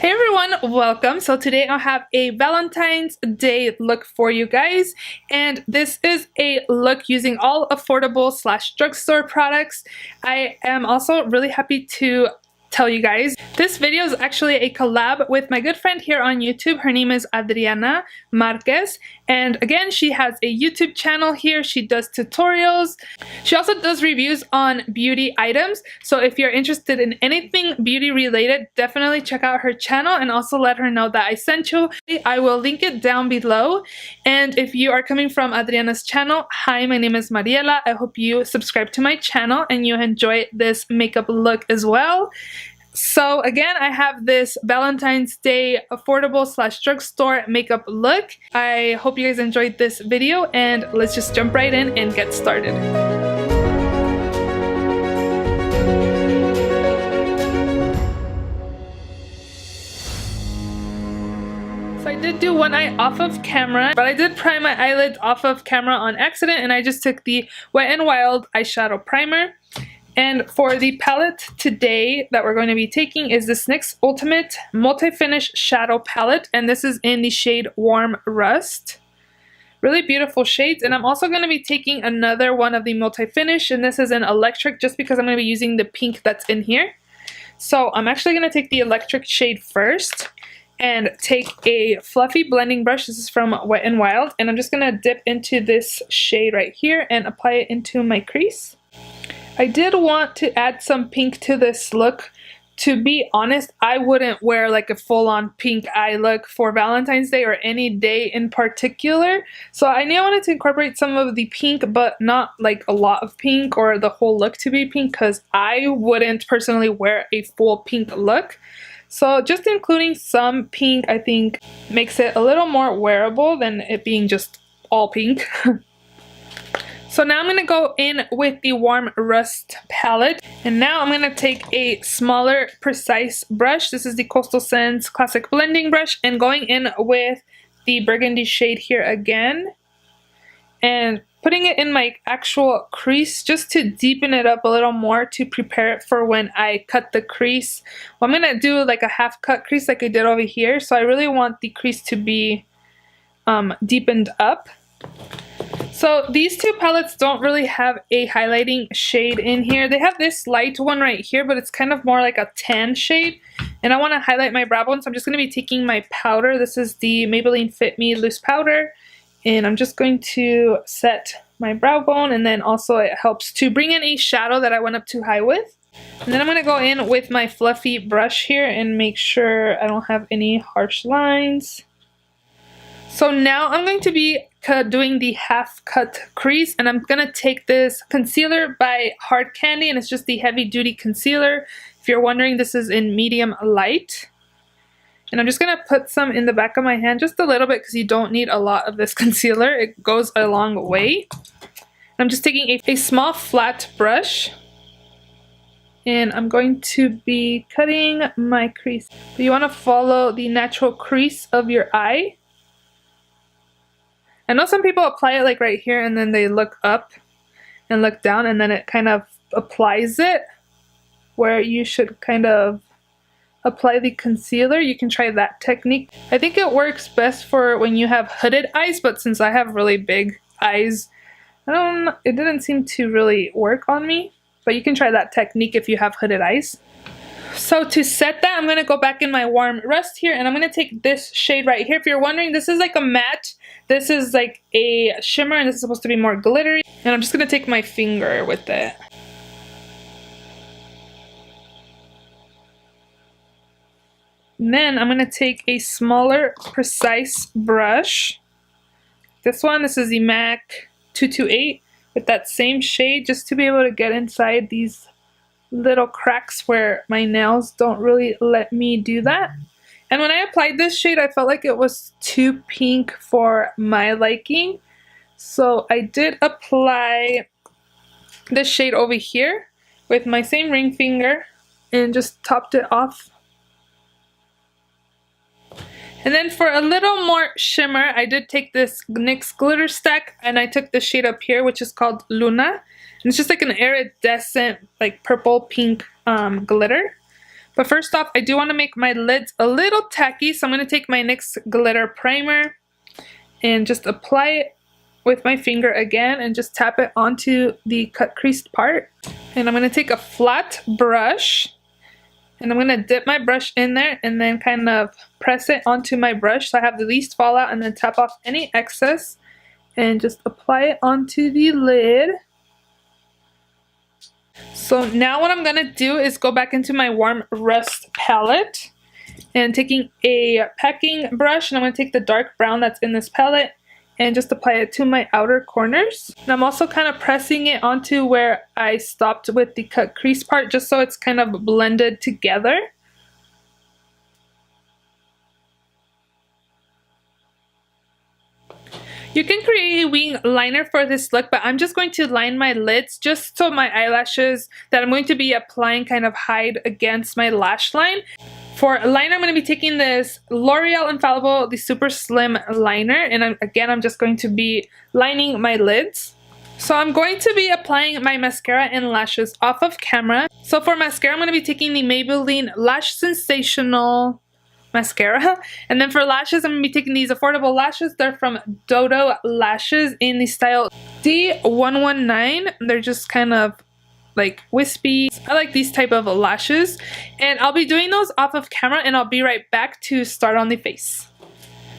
Hey everyone, welcome. So today I have a Valentine's Day look for you guys, and this is a look using all affordable / drugstore products. I am also really happy to tell you guys this video is actually a collab with my good friend here on YouTube. Her name is Adriana Marquez, and again, she has a YouTube channel here. She does tutorials. She also does reviews on beauty items, so if you're interested in anything beauty related, definitely check out her channel and also let her know that I sent you. I will link it down below. And if you are coming from Adriana's channel, hi, my name is Mariela. I hope you subscribe to my channel and you enjoy this makeup look as well. So again, I have this Valentine's Day affordable / drugstore makeup look. I hope you guys enjoyed this video, and let's just jump right in and get started. So I did do one eye off of camera, but I did prime my eyelids off of camera on accident, and I just took the Wet n Wild eyeshadow primer. And for the palette today that we're going to be taking is this NYX Ultimate Multi-Finish Shadow Palette, and this is in the shade Warm Rust. Really beautiful shades. And I'm also going to be taking another one of the Multi-Finish, and this is an Electric, just because I'm going to be using the pink that's in here. So I'm actually going to take the Electric shade first and take a fluffy blending brush. This is from Wet n Wild, and I'm just going to dip into this shade right here and apply it into my crease. I did want to add some pink to this look. To be honest, I wouldn't wear like a full-on pink eye look for Valentine's Day or any day in particular. So I knew I wanted to incorporate some of the pink, but not like a lot of pink or the whole look to be pink, because I wouldn't personally wear a full pink look. So just including some pink, I think, makes it a little more wearable than it being just all pink. So now I'm going to go in with the Warm Rust palette, and now I'm going to take a smaller precise brush. This is the Coastal Scents Classic Blending Brush, and going in with the burgundy shade here again and putting it in my actual crease just to deepen it up a little more to prepare it for when I cut the crease. Well, I'm going to do like a half cut crease like I did over here, so I really want the crease to be deepened up. So these two palettes don't really have a highlighting shade in here. They have this light one right here, but it's kind of more like a tan shade. And I want to highlight my brow bone, so I'm just going to be taking my powder. This is the Maybelline Fit Me Loose Powder. And I'm just going to set my brow bone, and then also it helps to bring in a shadow that I went up too high with. And then I'm going to go in with my fluffy brush here and make sure I don't have any harsh lines. So now I'm going to be doing the half cut crease, and I'm going to take this concealer by Hard Candy, and it's just the heavy duty concealer. If you're wondering, this is in medium light. And I'm just going to put some in the back of my hand, just a little bit, because you don't need a lot of this concealer. It goes a long way. I'm just taking a small flat brush, and I'm going to be cutting my crease. But you want to follow the natural crease of your eye. I know some people apply it like right here, and then they look up and look down, and then it kind of applies it where you should kind of apply the concealer. You can try that technique. I think it works best for when you have hooded eyes, but since I have really big eyes, it didn't seem to really work on me. But you can try that technique if you have hooded eyes. So to set that, I'm going to go back in my Warm Rust here, and I'm going to take this shade right here. If you're wondering, this is like a matte. This is like a shimmer, and this is supposed to be more glittery. And I'm just going to take my finger with it. And then I'm going to take a smaller precise brush. This is the MAC 228 with that same shade, just to be able to get inside these little cracks where my nails don't really let me do that. And when I applied this shade, I felt like it was too pink for my liking. So I did apply this shade over here with my same ring finger and just topped it off. And then for a little more shimmer, I did take this NYX glitter stack, and I took the shade up here, which is called Luna. And it's just like an iridescent, like purple pink glitter. But first off, I do want to make my lids a little tacky, so I'm going to take my NYX glitter primer and just apply it with my finger again and just tap it onto the cut creased part. And I'm going to take a flat brush and I'm going to dip my brush in there and then kind of press it onto my brush so I have the least fallout, and then tap off any excess and just apply it onto the lid. So now what I'm going to do is go back into my Warm Rust palette and taking a packing brush, and I'm going to take the dark brown that's in this palette and just apply it to my outer corners. And I'm also kind of pressing it onto where I stopped with the cut crease part, just so it's kind of blended together. You can create a wing liner for this look, but I'm just going to line my lids just so my eyelashes that I'm going to be applying kind of hide against my lash line. For liner, I'm going to be taking this L'Oreal Infallible, the Super Slim Liner, and I'm just going to be lining my lids. So I'm going to be applying my mascara and lashes off of camera. So for mascara, I'm going to be taking the Maybelline Lash Sensational mascara, and then for lashes I'm going to be taking these affordable lashes. They're from Dodo lashes in the style D119. They're just kind of like wispy. I like these type of lashes, and I'll be doing those off of camera, and I'll be right back to start on the face.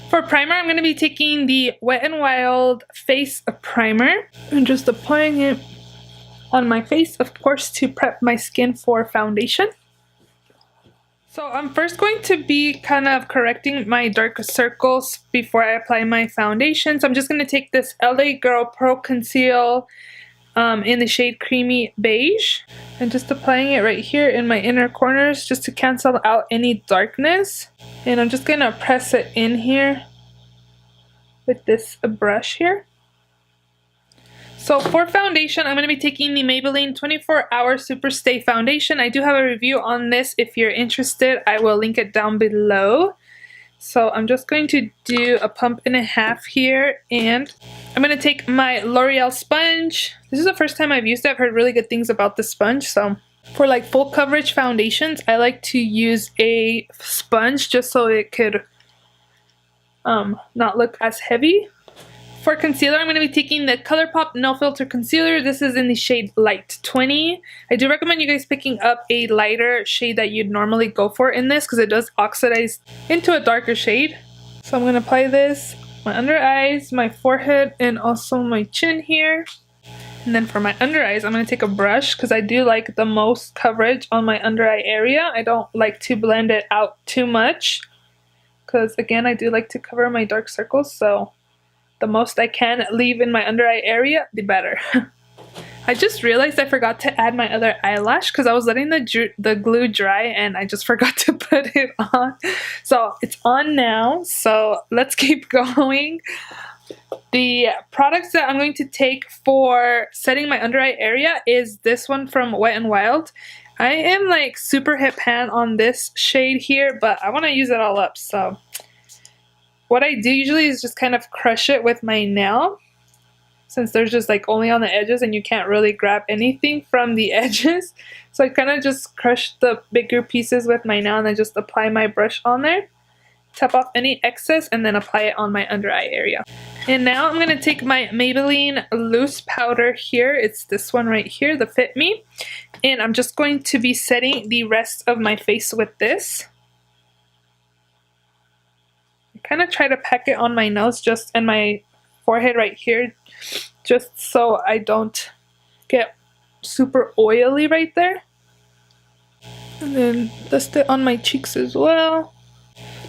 For primer, I'm going to be taking the Wet n Wild face primer and just applying it on my face, of course, to prep my skin for foundation. So I'm first going to be kind of correcting my dark circles before I apply my foundation. So I'm just going to take this LA Girl Pro Conceal in the shade Creamy Beige and just applying it right here in my inner corners just to cancel out any darkness. And I'm just going to press it in here with this brush here. So for foundation, I'm going to be taking the Maybelline 24 Hour Super Stay Foundation. I do have a review on this. If you're interested, I will link it down below. So I'm just going to do a pump and a half here, and I'm going to take my L'Oreal sponge. This is the first time I've used it. I've heard really good things about the sponge. So for like full coverage foundations, I like to use a sponge just so it could not look as heavy. For concealer, I'm going to be taking the Colourpop No Filter Concealer. This is in the shade Light 20. I do recommend you guys picking up a lighter shade that you'd normally go for in this because it does oxidize into a darker shade. So I'm going to apply this my under eyes, my forehead, and also my chin here. And then for my under eyes, I'm going to take a brush because I do like the most coverage on my under eye area. I don't like to blend it out too much because, again, I do like to cover my dark circles. So the most I can leave in my under eye area, the better. I just realized I forgot to add my other eyelash because I was letting the glue dry and I just forgot to put it on. So it's on now, so let's keep going. The products that I'm going to take for setting my under eye area is this one from Wet n Wild. I am like super hip hand on this shade here, but I want to use it all up, so what I do usually is just kind of crush it with my nail, since there's just like only on the edges and you can't really grab anything from the edges. So I kind of just crush the bigger pieces with my nail and I just apply my brush on there, tap off any excess, and then apply it on my under eye area. And now I'm going to take my Maybelline loose powder here. It's this one right here, the Fit Me. And I'm just going to be setting the rest of my face with this. Kind of try to pack it on my nose just and my forehead right here, just so I don't get super oily right there. And then dust it on my cheeks as well.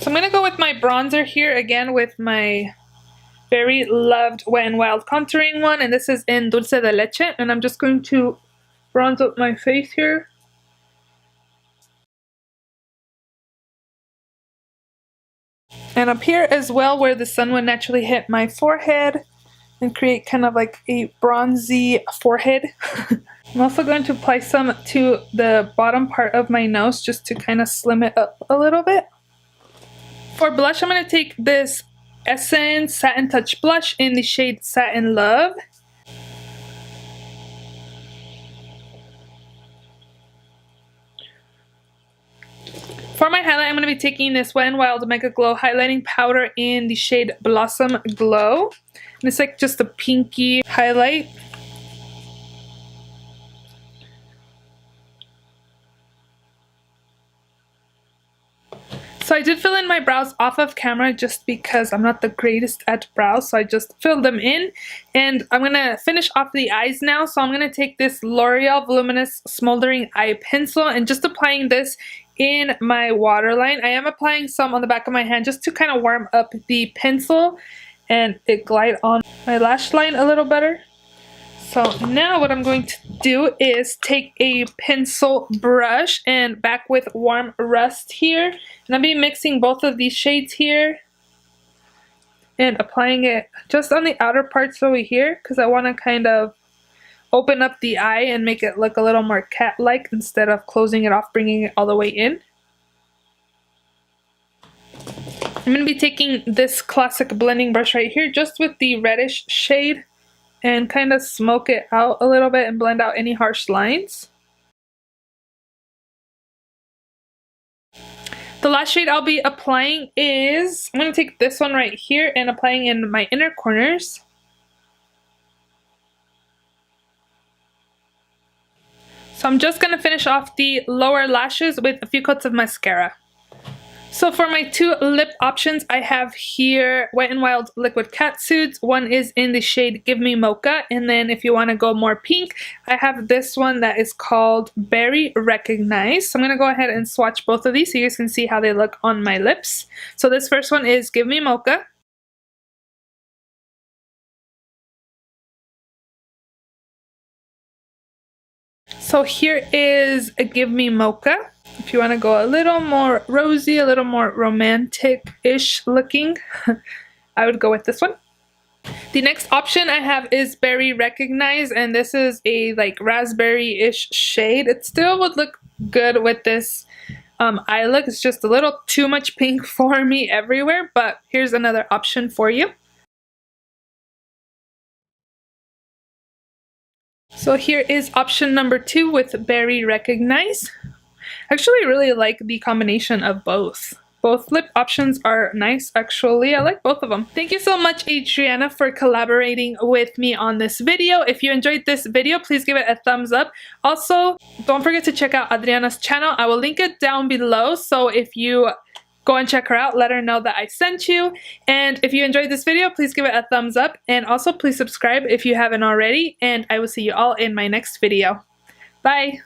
So I'm going to go with my bronzer here again with my very loved Wet n Wild contouring one, and this is in Dulce de Leche, and I'm just going to bronze up my face here. And up here as well, where the sun would naturally hit my forehead and create kind of like a bronzy forehead. I'm also going to apply some to the bottom part of my nose just to kind of slim it up a little bit. For blush, I'm going to take this Essence Satin Touch blush in the shade Satin Love. For my highlight, I'm going to be taking this Wet n Wild Mega Glow highlighting powder in the shade Blossom Glow. And it's like just a pinky highlight. So I did fill in my brows off of camera just because I'm not the greatest at brows, so I just filled them in. And I'm going to finish off the eyes now, so I'm going to take this L'Oreal Voluminous Smoldering Eye Pencil and just applying this in my waterline. I am applying some on the back of my hand just to kind of warm up the pencil and it glide on my lash line a little better. So now what I'm going to do is take a pencil brush and back with Warm Rust here. And I'll be mixing both of these shades here and applying it just on the outer parts over here because I want to kind of open up the eye and make it look a little more cat-like instead of closing it off, bringing it all the way in. I'm going to be taking this classic blending brush right here just with the reddish shade and kind of smoke it out a little bit and blend out any harsh lines. The last shade I'll be applying is, I'm going to take this one right here and applying in my inner corners. So I'm just going to finish off the lower lashes with a few coats of mascara. So for my two lip options, I have here Wet n Wild Liquid Catsuits. One is in the shade Give Me Mocha, and then if you want to go more pink, I have this one that is called Berry Recognize. So I'm going to go ahead and swatch both of these so you guys can see how they look on my lips. So this first one is Give Me Mocha. So here is a Give Me Mocha. If you want to go a little more rosy, a little more romantic-ish looking, I would go with this one. The next option I have is Berry Recognize, and this is a like raspberry-ish shade. It still would look good with this eye look. It's just a little too much pink for me everywhere, but here's another option for you. So here is option number 2 with Berry Recognize. I actually really like the combination of both. Both lip options are nice, actually. I like both of them. Thank you so much, Adriana, for collaborating with me on this video. If you enjoyed this video, please give it a thumbs up. Also, don't forget to check out Adriana's channel. I will link it down below, so if you go and check her out, let her know that I sent you. And if you enjoyed this video, please give it a thumbs up. And also, please subscribe if you haven't already. And I will see you all in my next video. Bye!